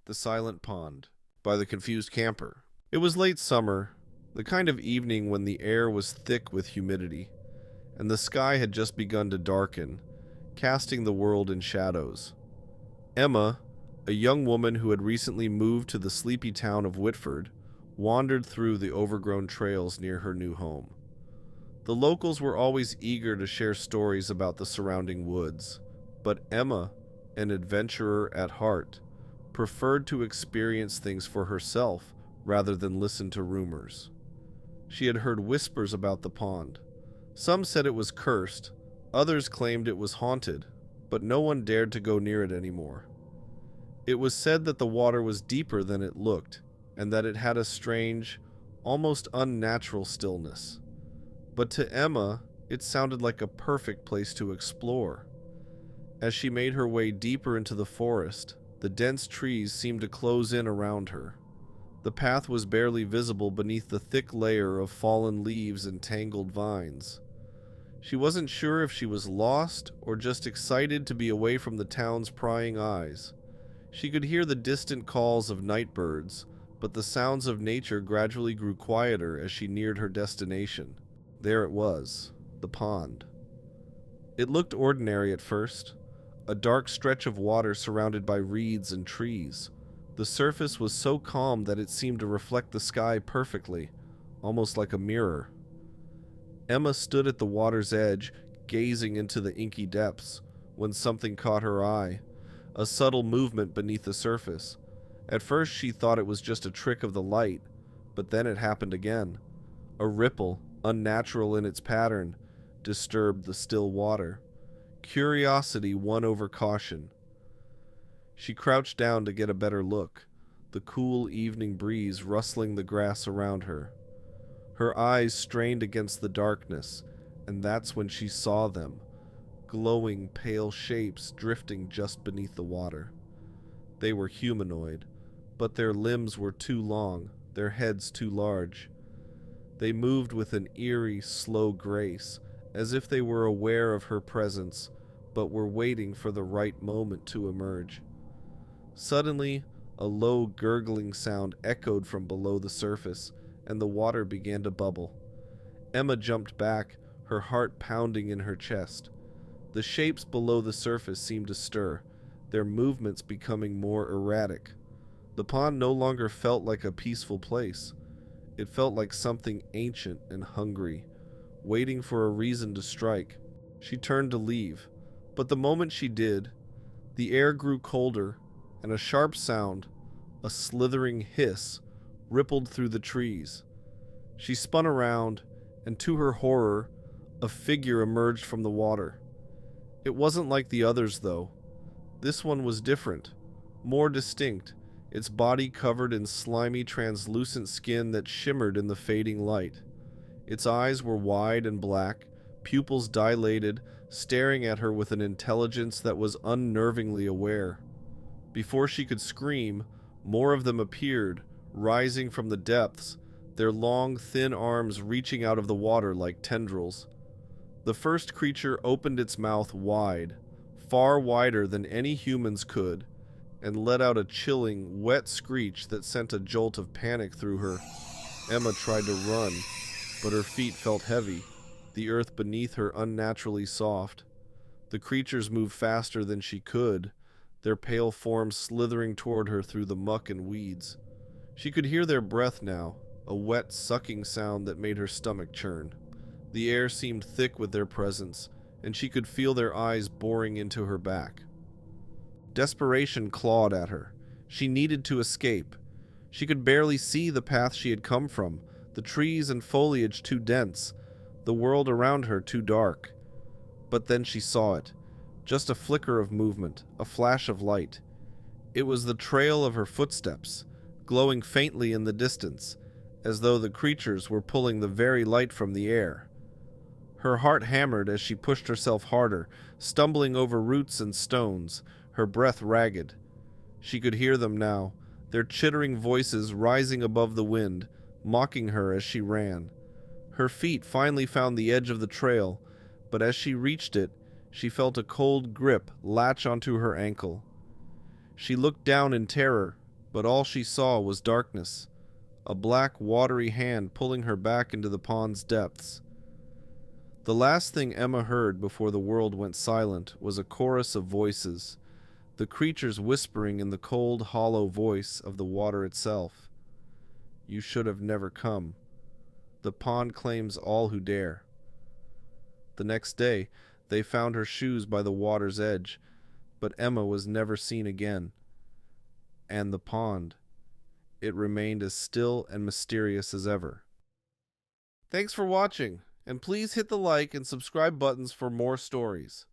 The Silent Pond by the Confused Camper. It was late summer, the kind of evening when the air was thick with humidity, and the sky had just begun to darken, casting the world in shadows. Emma, a young woman who had recently moved to the sleepy town of Whitford, wandered through the overgrown trails near her new home. The locals were always eager to share stories about the surrounding woods, but Emma, an adventurer at heart, preferred to experience things for herself rather than listen to rumors. She had heard whispers about the pond. Some said it was cursed, others claimed it was haunted, but no one dared to go near it anymore. It was said that the water was deeper than it looked, and that it had a strange, almost unnatural stillness. But to Emma, it sounded like a perfect place to explore. As she made her way deeper into the forest, the dense trees seemed to close in around her. The path was barely visible beneath the thick layer of fallen leaves and tangled vines. She wasn't sure if she was lost or just excited to be away from the town's prying eyes. She could hear the distant calls of night birds, but the sounds of nature gradually grew quieter as she neared her destination. There it was, the pond. It looked ordinary at first, a dark stretch of water surrounded by reeds and trees. The surface was so calm that it seemed to reflect the sky perfectly, almost like a mirror. Emma stood at the water's edge, gazing into the inky depths, when something caught her eye, a subtle movement beneath the surface. At first she thought it was just a trick of the light, but then it happened again. A ripple, unnatural in its pattern, disturbed the still water. Curiosity won over caution. She crouched down to get a better look, the cool evening breeze rustling the grass around her. Her eyes strained against the darkness, and that's when she saw them, glowing pale shapes drifting just beneath the water. They were humanoid, but their limbs were too long, their heads too large. They moved with an eerie, slow grace, as if they were aware of her presence, but were waiting for the right moment to emerge. Suddenly, a low gurgling sound echoed from below the surface, and the water began to bubble. Emma jumped back, her heart pounding in her chest. The shapes below the surface seemed to stir, their movements becoming more erratic. The pond no longer felt like a peaceful place. It felt like something ancient and hungry, waiting for a reason to strike. She turned to leave, but the moment she did, the air grew colder, and a sharp sound, a slithering hiss, rippled through the trees. She spun around, and to her horror, a figure emerged from the water. It wasn't like the others, though. This one was different, more distinct, its body covered in slimy, translucent skin that shimmered in the fading light. Its eyes were wide and black, pupils dilated, staring at her with an intelligence that was unnervingly aware. Before she could scream, more of them appeared, rising from the depths, their long, thin arms reaching out of the water like tendrils. The first creature opened its mouth wide, far wider than any humans could, and let out a chilling, wet screech that sent a jolt of panic through her. Emma tried to run, but her feet felt heavy, the earth beneath her unnaturally soft. The creatures moved faster than she could, their pale forms slithering toward her through the muck and weeds. She could hear their breath now, a wet, sucking sound that made her stomach churn. The air seemed thick with their presence, and she could feel their eyes boring into her back. Desperation clawed at her. She needed to escape. She could barely see the path she had come from, the trees and foliage too dense, the world around her too dark. But then she saw it. Just a flicker of movement, a flash of light. It was the trail of her footsteps, glowing faintly in the distance, as though the creatures were pulling the very light from the air. Her heart hammered as she pushed herself harder, stumbling over roots and stones, her breath ragged. She could hear them now, their chittering voices rising above the wind, mocking her as she ran. Her feet finally found the edge of the trail, but as she reached it, she felt a cold grip latch onto her ankle. She looked down in terror, But all she saw was darkness, a black, watery hand pulling her back into the pond's depths. The last thing Emma heard before the world went silent was a chorus of voices, the creatures whispering in the cold, hollow voice of the water itself. You should have never come. The pond claims all who dare. The next day, they found her shoes by the water's edge, but Emma was never seen again. And the pond, it remained as still and mysterious as ever. Thanks for watching, and please hit the like and subscribe buttons for more stories.